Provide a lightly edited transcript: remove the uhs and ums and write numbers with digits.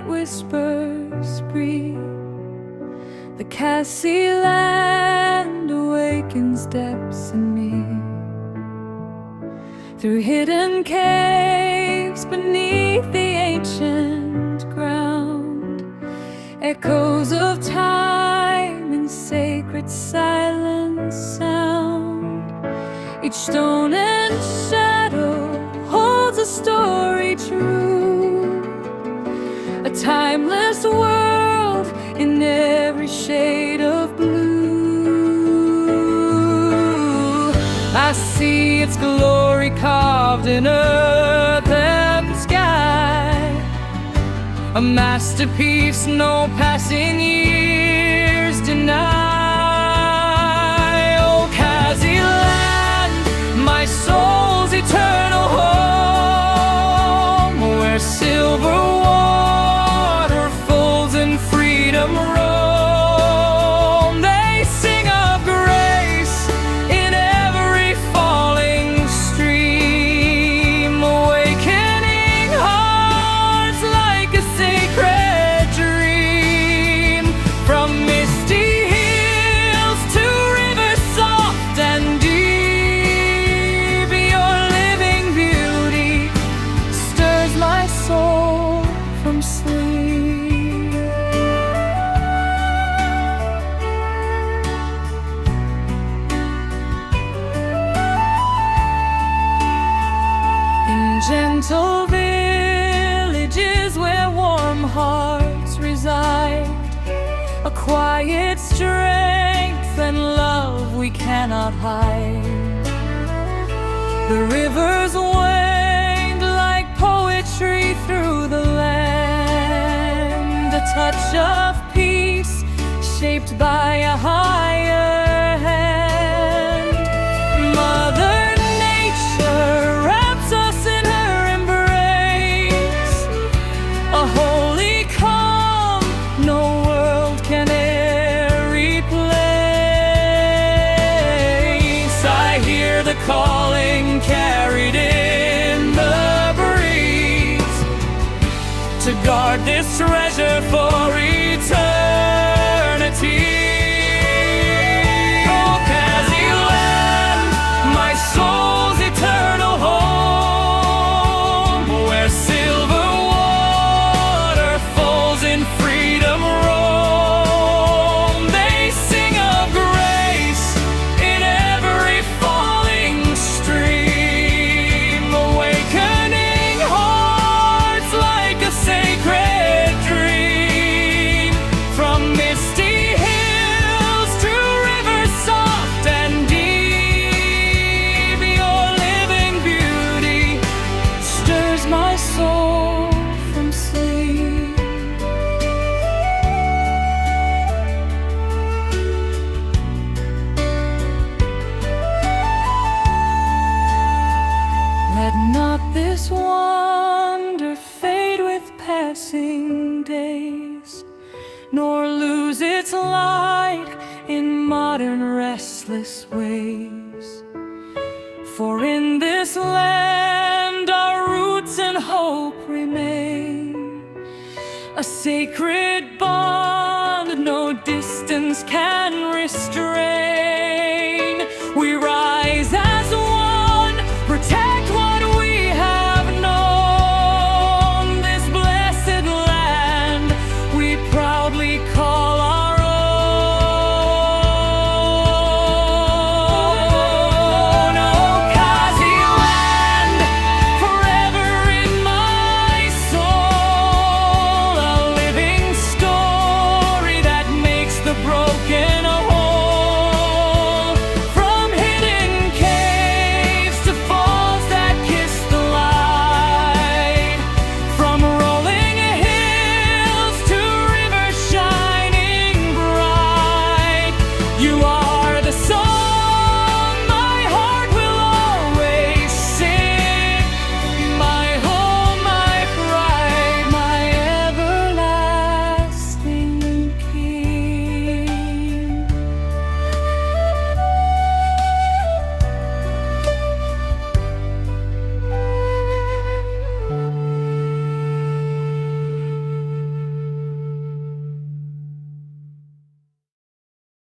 night whispers breathe. The Khasi land awakens depths in me. Through hidden caves beneath the ancient ground, echoes of time in sacred silence sound. Each stone and shadow holds a story true, a timeless world in every shade of blue. I see its glory carved in earth and sky, a masterpiece no passing years deny. Oh, Khasi land, my soul's eternal home, where silver waterfalls and freedom roam. They sing of grace in every falling stream, awakening hearts like a sacred dream. From misty hills to rivers soft and deep, your living beauty stirs my soul from sleep. In gentle villages where warm hearts reside, a quiet strength and love we cannot hide. The rivers wade like poetry through the land, a touch of peace shaped by a higher hand. Mother Nature wraps us in her embrace, a holy calm no world can e'er replace. I hear the calling carried in the breeze, to guard this treasure for eternity. Oh, Khasi land, my soul's eternal home, where silver waterfalls in freedom roam. They sing of grace in every falling stream, awakening hearts like a sacred dream. From misty hills to rivers soft and deep, your living beauty stirs my soul from sleep. Let not this wonder fade with passing days, nor lose its light in modern restless ways. For in this land our roots and hope remain, a sacred bond no distance can restrain.